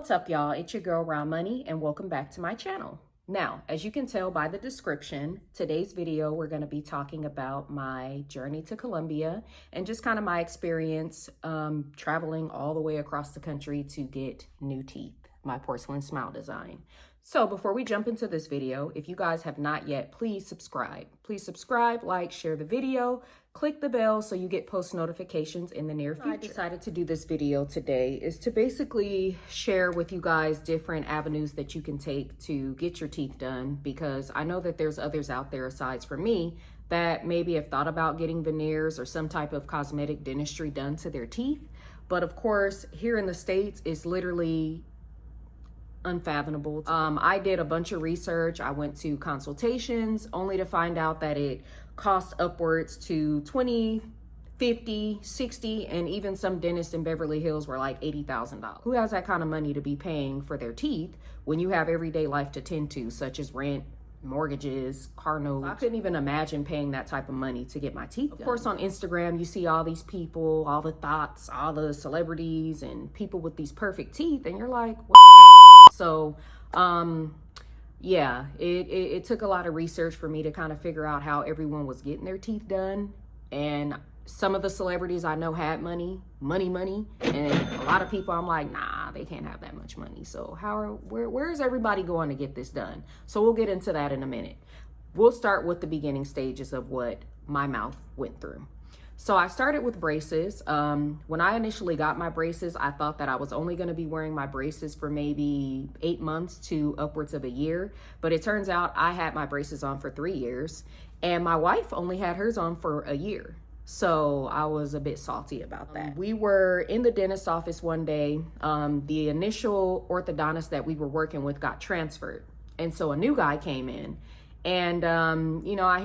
What's up, y'all? It's your girl Round Money and welcome back to my channel. Now, as you can tell by the description, today's video we're going to be talking about my journey to Colombia and just kind of my experience traveling all the way across the country to get new teeth, my porcelain smile design. So before we jump into this video, if you guys have not yet, please subscribe. Please subscribe, like, share the video, click the bell so you get post notifications in the near future. I decided to do this video today is to basically share with you guys different avenues that you can take to get your teeth done, because I know that there's others out there aside from me that maybe have thought about getting veneers or some type of cosmetic dentistry done to their teeth. But of course, here in the States, it's literally unfathomable. I did a bunch of research. I went to consultations only to find out that it costs upwards to $20, $50, $60, and even some dentists in Beverly Hills were like $80,000. Who has that kind of money to be paying for their teeth when you have everyday life to tend to, such as rent, mortgages, car notes? I couldn't even imagine paying that type of money to get my teeth done. Of course, on Instagram, you see all these people, all the thoughts, all the celebrities and people with these perfect teeth, and you're like, what the heck? So, yeah, it took a lot of research for me to kind of figure out how everyone was getting their teeth done. And some of the celebrities I know had money. And a lot of people I'm like, nah, they can't have that much money. So where is everybody going to get this done? So we'll get into that in a minute. We'll start with the beginning stages of what my mouth went through. So I started with braces. When I initially got my braces, I thought that I was only going to be wearing my braces for maybe 8 months to upwards of a year. But it turns out I had my braces on for 3 years, and my wife only had hers on for a year. So I was a bit salty about that. We were in the dentist's office one day. The initial orthodontist that we were working with got transferred. And so a new guy came in. And, you know, I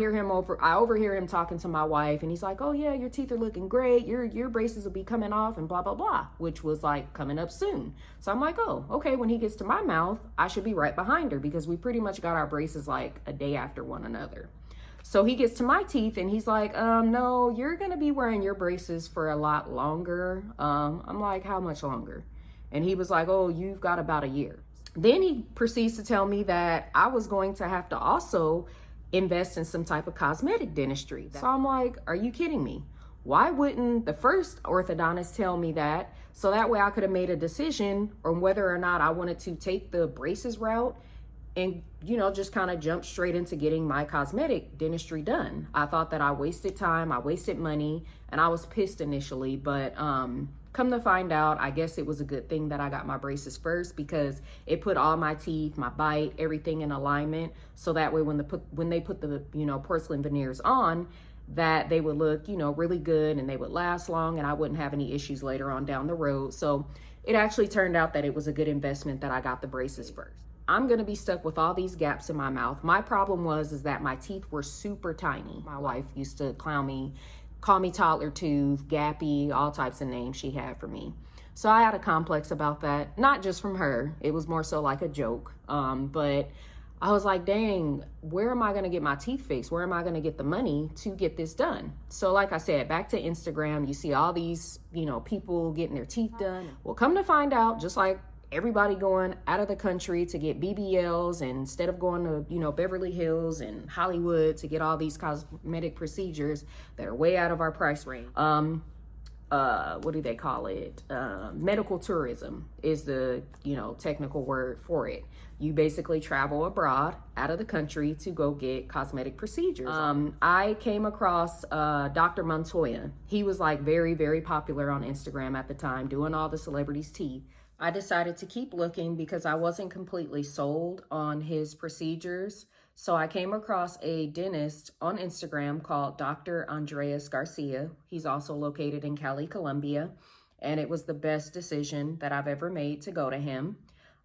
overhear him talking to my wife, and he's like, oh yeah, your teeth are looking great. Your braces will be coming off and blah, blah, blah, which was like coming up soon. So I'm like, oh, okay. When he gets to my mouth, I should be right behind her because we pretty much got our braces like a day after one another. So he gets to my teeth and he's like, no, you're going to be wearing your braces for a lot longer. I'm like, how much longer? And he was like, oh, you've got about a year. Then he proceeds to tell me that I was going to have to also invest in some type of cosmetic dentistry. So I'm like, are you kidding me? Why wouldn't the first orthodontist tell me that? So that way I could have made a decision on whether or not I wanted to take the braces route and, you know, just kind of jump straight into getting my cosmetic dentistry done. I thought that I wasted time, I wasted money, and I was pissed initially, but come to find out, I guess it was a good thing that I got my braces first because it put all my teeth, my bite, everything in alignment. So that way when they put the, you know, porcelain veneers on, that they would look, you know, really good and they would last long and I wouldn't have any issues later on down the road. So it actually turned out that it was a good investment that I got the braces first. I'm going to be stuck with all these gaps in my mouth. My problem is that my teeth were super tiny. My wife used to call me toddler tooth, gappy, all types of names she had for me. So I had a complex about that, not just from her. It was more so like a joke. But I was like, dang, where am I going to get my teeth fixed? Where am I going to get the money to get this done? So like I said, back to Instagram, you see all these, you know, people getting their teeth done. Well, come to find out, just like everybody going out of the country to get BBLs, and instead of going to, you know, Beverly Hills and Hollywood to get all these cosmetic procedures that are way out of our price range. What do they call it? Medical tourism is the, you know, technical word for it. You basically travel abroad out of the country to go get cosmetic procedures. I came across Dr. Montoya. He was like very, very popular on Instagram at the time, doing all the celebrities' teeth. I decided to keep looking because I wasn't completely sold on his procedures. So I came across a dentist on Instagram called Dr. Andres Garcia. He's also located in Cali, Colombia. And it was the best decision that I've ever made to go to him.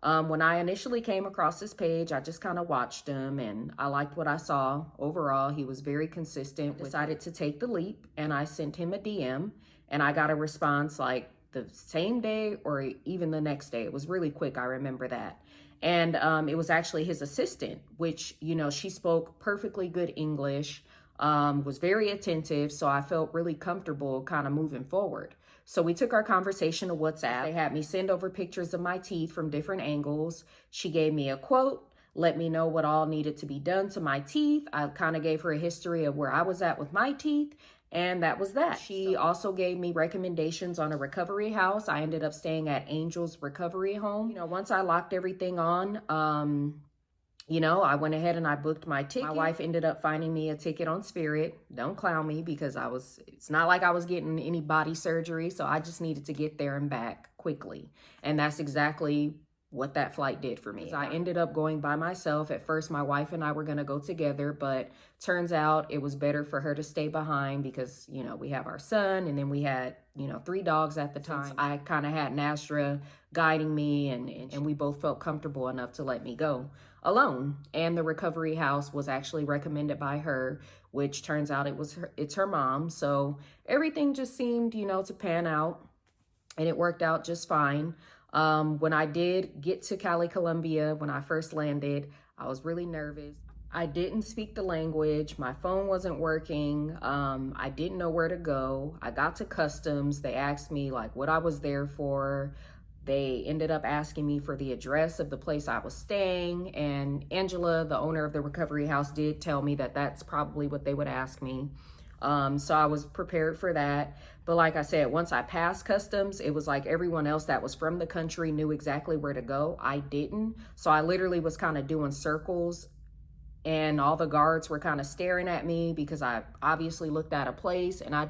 When I initially came across his page, I just kind of watched him and I liked what I saw. Overall, he was very consistent. Decided to take the leap and I sent him a DM and I got a response like the same day or even the next day. It was really quick. I remember that. And it was actually his assistant, which, you know, she spoke perfectly good English, was very attentive. So I felt really comfortable kind of moving forward. So we took our conversation to WhatsApp. They had me send over pictures of my teeth from different angles. She gave me a quote, let me know what all needed to be done to my teeth. I kind of gave her a history of where I was at with my teeth. And that was that. She also gave me recommendations on a recovery house. I ended up staying at Angel's Recovery Home. You know, once I locked everything on, you know, I went ahead and I booked my ticket. My wife ended up finding me a ticket on Spirit. Don't clown me, because it's not like I was getting any body surgery. So I just needed to get there and back quickly. And that's exactly what that flight did for me. I ended up going by myself. At first, my wife and I were going to go together, but turns out it was better for her to stay behind because, you know, we have our son, and then we had, you know, 3 dogs at the time. I kind of had NASDRA guiding me, and we both felt comfortable enough to let me go alone. And the recovery house was actually recommended by her, which turns out it's her mom. So everything just seemed, you know, to pan out, and it worked out just fine. When I did get to Cali Colombia, when I first landed, I was really nervous. I didn't speak the language. My phone wasn't working. I didn't know where to go. I got to customs. They asked me like what I was there for. They ended up asking me for the address of the place I was staying. And Angela, the owner of the recovery house, did tell me that that's probably what they would ask me. So I was prepared for that. But like I said, once I passed customs, it was like everyone else that was from the country knew exactly where to go. I didn't. So I literally was kind of doing circles, and all the guards were kind of staring at me because I obviously looked out of place, and I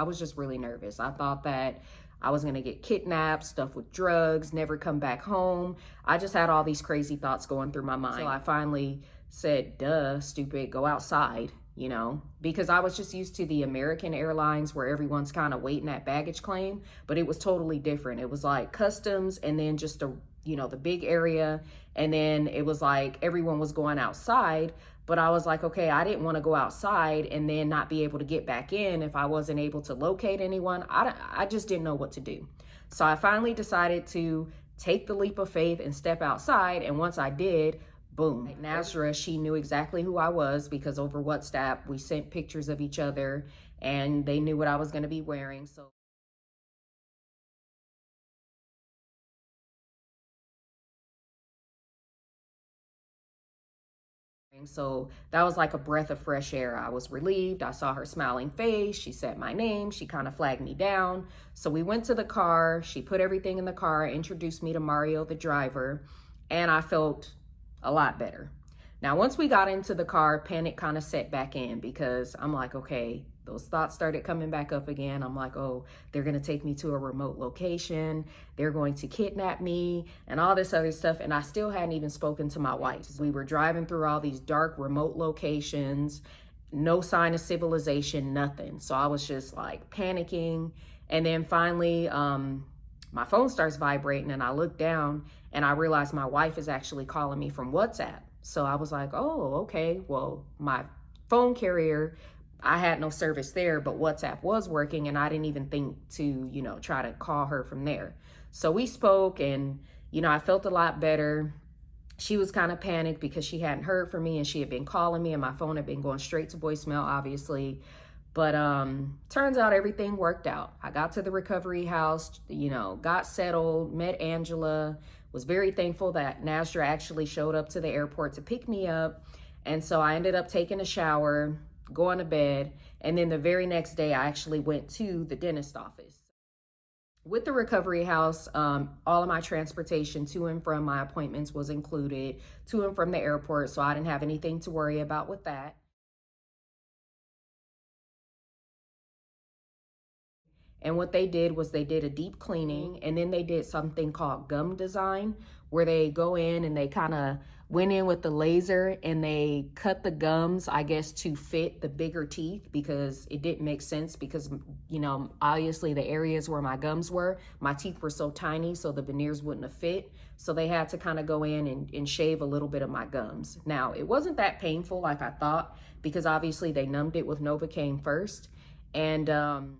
was just really nervous. I thought that I was going to get kidnapped, stuffed with drugs, never come back home. I just had all these crazy thoughts going through my mind. So I finally said, duh, stupid, go outside. You know, because I was just used to the American Airlines where everyone's kind of waiting at baggage claim, but it was totally different. It was like customs, and then just the big area. And then it was like everyone was going outside, but I was like, okay, I didn't want to go outside and then not be able to get back in if I wasn't able to locate anyone. I just didn't know what to do. So I finally decided to take the leap of faith and step outside. And once I did, boom. NASDRA, she knew exactly who I was because over WhatsApp, we sent pictures of each other, and they knew what I was going to be wearing. So that was like a breath of fresh air. I was relieved. I saw her smiling face. She said my name. She kind of flagged me down. So we went to the car. She put everything in the car, introduced me to Mario, the driver, and I felt a lot better. Now, once we got into the car, panic kind of set back in because I'm like, okay, those thoughts started coming back up again. I'm like, oh, they're going to take me to a remote location. They're going to kidnap me and all this other stuff. And I still hadn't even spoken to my wife. We were driving through all these dark remote locations, no sign of civilization, nothing. So I was just like panicking. And then finally, my phone starts vibrating, and I look down and I realized my wife is actually calling me from WhatsApp. So I was like, oh, okay. Well, my phone carrier, I had no service there, but WhatsApp was working, and I didn't even think to, try to call her from there. So we spoke, and, I felt a lot better. She was kind of panicked because she hadn't heard from me, and she had been calling me, and my phone had been going straight to voicemail, obviously. But turns out everything worked out. I got to the recovery house, got settled, met Angela, was very thankful that NASDRA actually showed up to the airport to pick me up. And so I ended up taking a shower, going to bed, and then the very next day I actually went to the dentist office. With the recovery house, all of my transportation to and from my appointments was included, to and from the airport, so I didn't have anything to worry about with that. And what they did was they did a deep cleaning, and then they did something called gum design, where they go in and they kind of went in with the laser and they cut the gums, I guess, to fit the bigger teeth, because it didn't make sense because, obviously the areas where my gums were, my teeth were so tiny, so the veneers wouldn't have fit. So they had to kind of go in and shave a little bit of my gums. Now, it wasn't that painful like I thought, because obviously they numbed it with Novocaine first. And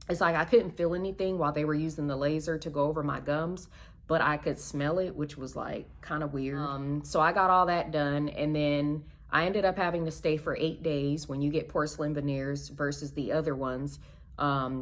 it's like I couldn't feel anything while they were using the laser to go over my gums, but I could smell it, which was like kind of weird. So I got all that done, and then I ended up having to stay for 8 days when you get porcelain veneers versus the other ones.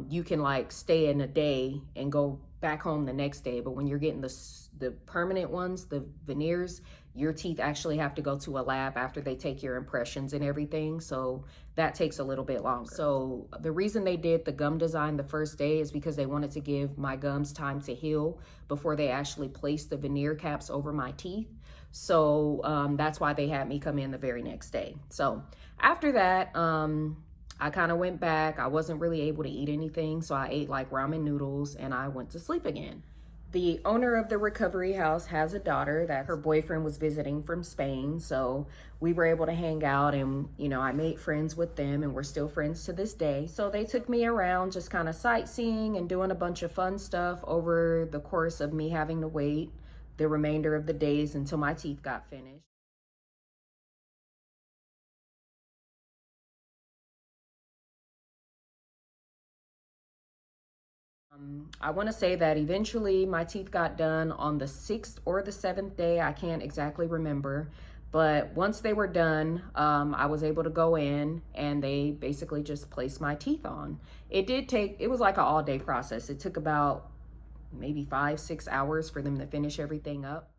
you can like stay in a day and go back home the next day. But when you're getting the permanent ones, the veneers, your teeth actually have to go to a lab after they take your impressions and everything. So that takes a little bit longer. So the reason they did the gum design the first day is because they wanted to give my gums time to heal before they actually placed the veneer caps over my teeth. So that's why they had me come in the very next day. So after that, I kind of went back. I wasn't really able to eat anything, so I ate like ramen noodles and I went to sleep again. The owner of the recovery house has a daughter that her boyfriend was visiting from Spain, so we were able to hang out, and you know, I made friends with them and we're still friends to this day. So they took me around just kind of sightseeing and doing a bunch of fun stuff over the course of me having to wait the remainder of the days until my teeth got finished. I want to say that eventually my teeth got done on the 6th or the 7th day. I can't exactly remember. But once they were done, I was able to go in and they basically just placed my teeth on. It was like an all-day process. It took about maybe 5-6 hours for them to finish everything up.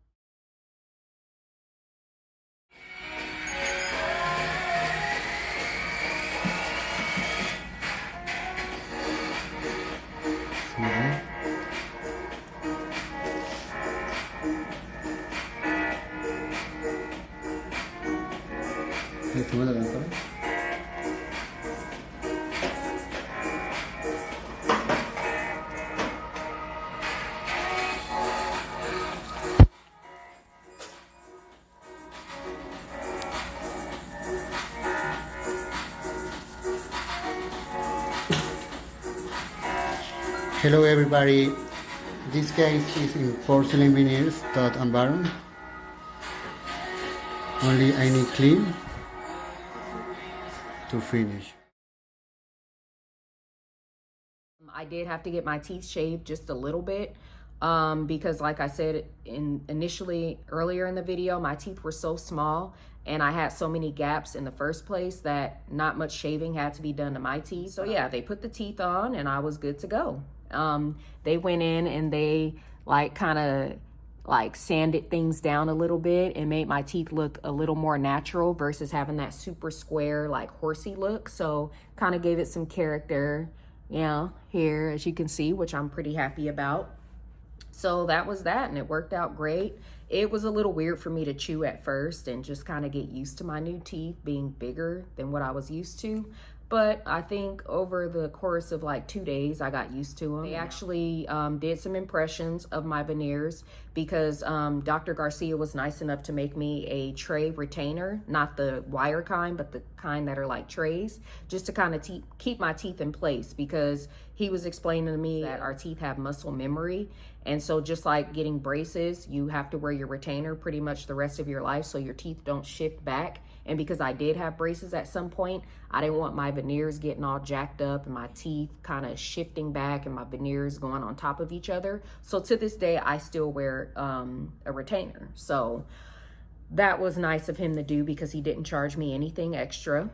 Hello everybody, this case is in Porcelain Veneers environment. Only I need clean to finish. I did have to get my teeth shaved just a little bit because like I said initially earlier in the video, my teeth were so small and I had so many gaps in the first place that not much shaving had to be done to my teeth. So yeah, they put the teeth on and I was good to go. They went in and they like kind of like sanded things down a little bit and made my teeth look a little more natural versus having that super square like horsey look. So kind of gave it some character, you know, here as you can see, which I'm pretty happy about. So that was that, and it worked out great. It was a little weird for me to chew at first and just kind of get used to my new teeth being bigger than what I was used to. But I think over the course of like 2 days, I got used to them. They actually did some impressions of my veneers because Dr. Garcia was nice enough to make me a tray retainer, not the wire kind, but the kind that are like trays, just to kind of keep my teeth in place, because he was explaining to me that our teeth have muscle memory. And so just like getting braces, you have to wear your retainer pretty much the rest of your life so your teeth don't shift back. And because I did have braces at some point, I didn't want my veneers getting all jacked up and my teeth kind of shifting back and my veneers going on top of each other. So to this day, I still wear a retainer. So that was nice of him to do because he didn't charge me anything extra.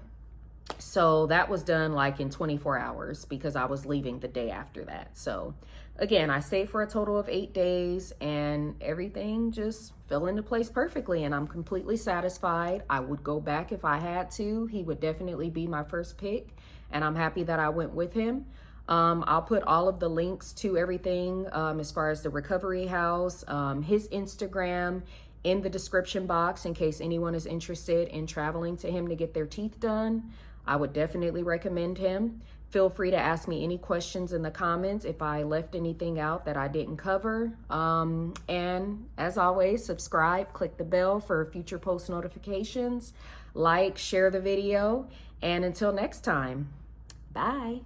So that was done like in 24 hours because I was leaving the day after that. So again, I stayed for a total of 8 days and everything just fell into place perfectly and I'm completely satisfied. I would go back if I had to. He would definitely be my first pick and I'm happy that I went with him. I'll put all of the links to everything as far as the recovery house, his Instagram in the description box in case anyone is interested in traveling to him to get their teeth done. I would definitely recommend him. Feel free to ask me any questions in the comments if I left anything out that I didn't cover. And as always, subscribe, click the bell for future post notifications, like, share the video, and until next time, bye.